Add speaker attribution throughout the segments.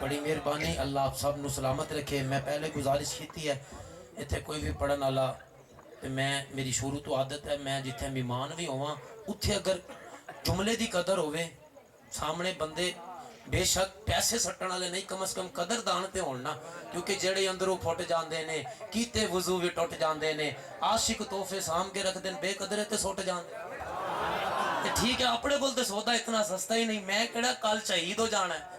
Speaker 1: بڑی مہربانی، اللہ آپ سب نو سلامت رکھے۔ میں پہلے گزارش کی ہے اتنے کوئی بھی پڑھن والا، میں میری شروع تو عادت ہے میں جتھے مہمان بھی ہوا اتھے اگر جملے دی قدر ہوئے سامنے بندے بے شک پیسے سٹن والے نہیں، کم از کم قدر دان تے ہونا، کیونکہ جڑے اندروں پھٹ جاندے نے کیتے وضو بھی ٹوٹ جاندے نے، عاشق تحفے سام کے رکھ دین، بے قدرے تے سٹ جاندے۔ ٹھیک ہے اپنے کول تے سودا اتنا سستا ہی نہیں، میں کہڑا کل شہید ہو جانا ہے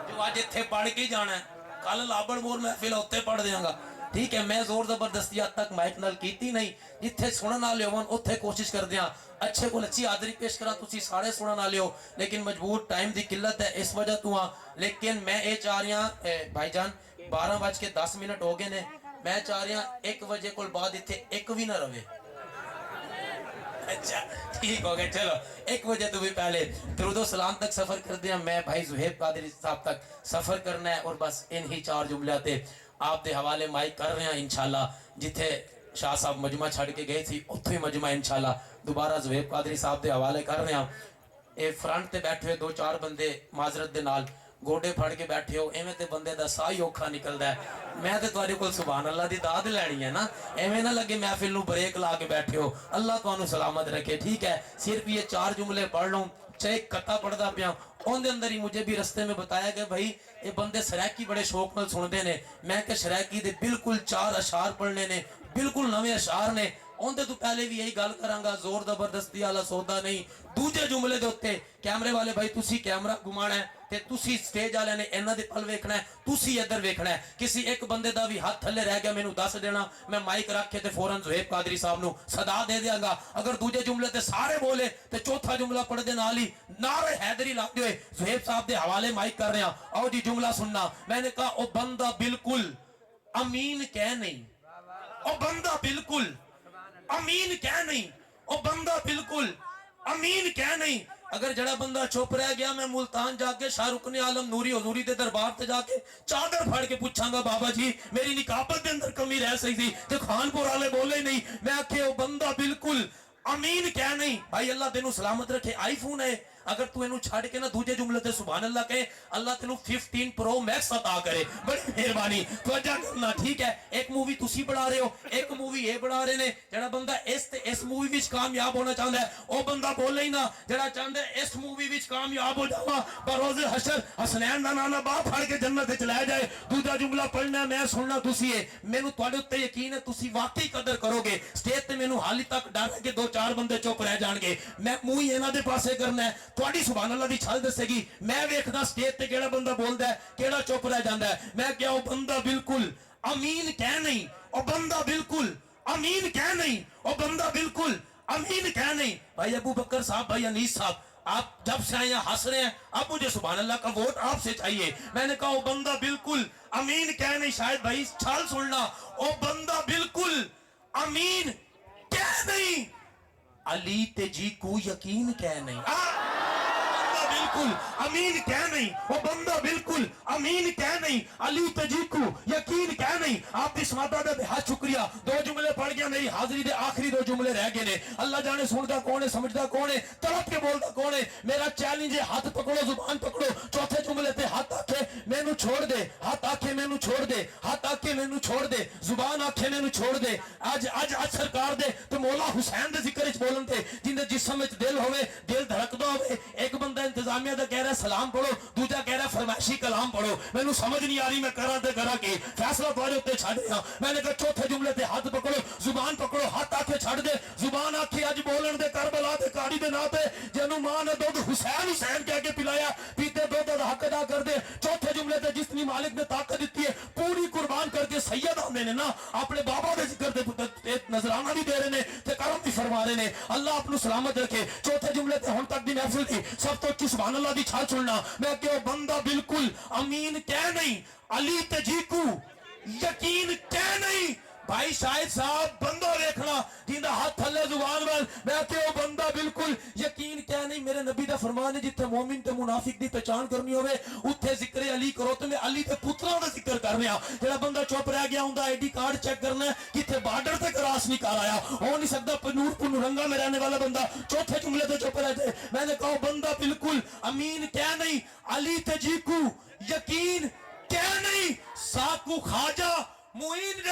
Speaker 1: جو آج اتھے پڑھ کے جانا ہے، کل لابڑ مور محفل اتھے پڑھ دیاں گا۔ ٹھیک ہے میں زور زبردستی حد تک مائک نال کیتی نہیں، جتھے سنن والے ہون اتھے کوشش کر دیاں اچھے کو اچھی حاضری پیش کرا، تسی سارے سنن والے ہو لیکن مجبور ٹائم دی قلت ہے اس وجہ تو ہاں۔ لیکن میں اے چاہ رہی ہاں بھائی جان 12:10 ہو گئے نے، میں چاہ رہی ہاں 1 بجے کو بعد اتھے ایک بھی نہ روے۔ اچھا ٹھیک ہو گئے، چلو 1 بجے تو بھی پہلے درود و سلام تک سفر کر دیا، میں بھائی زہیب قادری صاحب تک سفر کرنا ہے، اور بس انہی 4 جملے تے آپ دے حوالے مائک کر رہے ہیں انشاءاللہ۔ جتھے شاہ صاحب مجمع چھڑ کے گئے تھی اتھو ہی مجمع انشاءاللہ دوبارہ زہیب قادری صاحب دے حوالے کر رہے ہیں۔ اے فرنٹ تے بیٹھے 2-4 بندے معذرت دے نال گوڑے پھڑ کے بیٹھے ہو، ایویں تے بندے دا ساہ ہی اوکھا نکلدا ہے۔ میں تے تواڈے کول سبحان اللہ دی داد لینی ہے نا، ایویں نہ لگے محفل نو بریک لا کے بیٹھے ہو۔ اللہ تانوں سلامت رکھے۔ ٹھیک ہے صرف یہ 4 جملے پڑھ لوں، چاہے قطع پڑھدا پیا اون دے اندر ہی مجھے بھی رستے میں بتایا کہ بھائی یہ بندے سرائکی بڑے شوق نال سندے نے، میں کہ سرائکی دے بالکل 4 اشعار پڑھنے نے، بالکل نویں اشعار نے، اندر تو پہلے بھی یہی گل کرانگا، زور زبردستی والا سودا نہیں۔ دوجے جملے دے اوتے کیمرے والے بھائی تسی کیمرہ گھمانا ہے تے تسی سٹیج والے نے انہاں دے پل ویکھنا ہے، تسی ادھر ویکھنا ہے، کسی ایک بندے دا بھی ہاتھ تھلے رہ گیا مینوں دس دینا، میں مائک رکھ کے تے فوراً زہیب قادری صاحب نو صدا دے دیاں گا۔ اگر دوجے جملے تے سارے بولے تے چوتھا جملہ پڑھ دے نال ہی نعرہ حیدری لا دے زہیب صاحب دے حوالے مائک کر رہے ہیں۔ آؤ جی جملہ سننا، میں نے کہا او بندہ بالکل امین کہہ نہیں، او بندہ بالکل امین کہہ نہیں، او بندہ بالکل امین کہہ نہیں۔ اگر جڑا بندہ چپ رہ گیا میں ملتان جا کے شاہ رکن عالم نوری حضوری دے دربار تے جا کے چادر پھاڑ کے پوچھاں گا بابا جی میری نکابت دے اندر کمی رہ سکتی تھی تے خانپور والے بولے نہیں، میں کہ او بندہ بالکل امین کہہ نہیں۔ بھائی اللہ تینوں سلامت رکھے، آئی فون ہے اگر تو انہوں چھاڑ کے نہ دوجے جملے تے سبحان اللہ کہے اللہ تینوں 15 پرو میکس عطا کرے، بڑی مہربانی توجہ کرنا۔ ٹھیک ہے ایک مووی تسی بڑھا رہے ہو، ایک مووی یہ بڑھا رہے نے، جڑا بندہ اس مووی وچ کامیاب ہونا چاہتا ہے او بندہ بولے ہی نہ، جڑا چاہتا ہے اس مووی وچ کامیاب ہو جاواں بروز حشر حسنین دا نانا باپ پھڑ کے جنت وچ لے جائے۔ دوجا جملہ پڑھنا ہے میں سننا تسی ہے، مینوں تواڈے اوتے یقین ہے تسی واقعی قدر کرو گے۔ سٹیج تے مینوں حالی تک ڈر ہے کہ 2-4 بندے چپ رہ جان گے، میں منہ ہی انہاں دے پاسے کرنا ہے، تواڈی سبحان اللہ دی چھل دسے گی، میں ویکھدا سٹیج تے کیڑا بندہ بولدا ہے کیڑا چپ رہ جاندا ہے۔ میں کیا او بندہ بالکل امین کہہ نہیں، او بندہ بالکل امین کہہ نہیں، او بندہ بالکل امین کہہ نہیں۔ بھائی ابو بکر صاحب، بھائی انیس صاحب، آپ جب سے آئے ہیں ہنس رہے ہیں، اب مجھے سبحان اللہ کا ووٹ آپ سے چاہیے۔ میں نے کہا او بندہ بالکل امین کہہ نہیں، شاید بھائی چھال سننا، او بندہ بالکل امین کہہ نہیں، علی تے جی کو یقین کہہ نہیں۔ بالکل امین کہہ نہیں، وہ بندہ بالکل امین کہہ نہیں، علی تجی کو یقین کہہ نہیں۔ آپ کی سمادہ دے بہت شکریہ، 2 جملے پڑھ گیا، میری حاضری دے آخری 2 جملے رہ گئے نے۔ اللہ جانے سندا کون ہے، سمجھدا کون ہے، تڑپ کے بولدا کون ہے۔ میرا چیلنج ہے ہاتھ پکڑو زبان پکڑو، چوتھے جملے تے ہاتھ آکھے مینوں چھوڑ دے، ہاتھ آکھے مینوں چھوڑ دے، ہاتھ آکھے مینوں چھوڑ دے، زبان آکھے مینوں چھوڑ دے۔ اج سرکار دے تو مولا حسین دے ذکر وچ بولن تے جن دے جسم وچ دل ہوے، دل دھڑکدا ہوے، ایک بندہ انتظامیہ دا کہہ رہا ہے سلام پڑھو، دوجا کہہ رہا ہے فرمائشی کلام پڑھو، مینوں سمجھ نہیں آ رہی میں کراں تے کراں کی، فیصلہ تواڈے اوتے چھڈ رہا۔ میں نے کہا چوتھے جملے تے ہاتھ پکڑو، زبان پکڑو، ہاتھ آکھے چھڈ دے، زبان آکھے اج بولن دے کربلا تے کاڑی دے نا تے جنوں ماں نے دودھ حسین حسین کہہ کے پلایا، پیتے دودھ دا حق ادا کر دے۔ چوتھے جملے تے جس نے مالک نے طاقت دیتی ہے پوری قربان کر کے سید آندے نے نا، اپنے بابا دے ذکر تے نظرانہ بھی دے رہے نے تے کرم بھی فرما رہے نے۔ اللہ اپنو سلامت رکھے۔ چوتھے جملے تے ہن تک دی محفل دی سب تو اچھی سبحان اللہ دی چھال سننا، میں کہ وہ بندہ بالکل امین کہہ نہیں، علی تجی کو یقین کہہ نہیں۔ بھائی شاہد صاحب بندہ دیکھنا جیندہ ہاتھ تھلے زبان وال، میں کہ وہ بندہ بالکل یقین کہہ نہیں۔ میرے نبی دا فرمان ہے جتھے مومن تے منافق دی پہچان کرنی ہوئے اتھے ذکر علی کرو، تو میں علی تے پتراں دا ذکر کر رہا۔ جڑا بندہ چپ رہ گیا ہوندا آئی ڈی کارڈ چیک کرنا ہے کتھے بارڈر تے کراس نہیں کر آیا، ہو نہیں سکتا پنور پنورنگا میں رہنے والا بندہ چوتھے جملے تے چپ رہ جائے۔ میں نے کہا بندہ بالکل امین کہہ نہیں، علی تجی کو یقین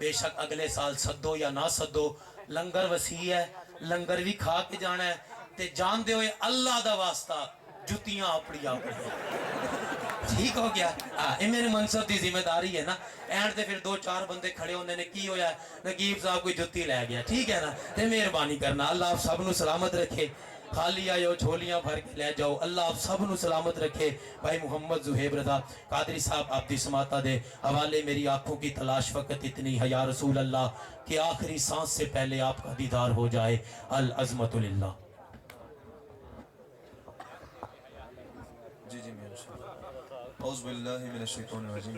Speaker 1: بے شک اگلے سال سدو یا نہ سدو لنگر وسیع ہے لنگر بھی کھا کے جانا ہے تے جان دے ہوئے اللہ دا واسطہ جتیاں اپڑی ٹھیک ہو گیا یہ میرے منصب دی ذمہ داری ہے نا اینڈ تے پھر دو چار بندے کھڑے ہوندے نے کی ہویا ہے نقیب صاحب کوئی جتی لے گیا ٹھیک ہے نا تے مہربانی کرنا اللہ آپ سب نو سلامت رکھے خالی آئیو جھولیاں بھر کے لے جاؤ اللہ آپ سب نو سلامت رکھے بھائی محمد زہیب رضا قادری صاحب آپ دی سماعتہ دے حوالے میری آنکھوں کی تلاش وقت اتنی ہے یا رسول اللہ کہ آخری سانس سے پہلے آپ کا دیدار ہو جائے العظمت للہ
Speaker 2: اعوذ باللہ من الشیطان الرجیم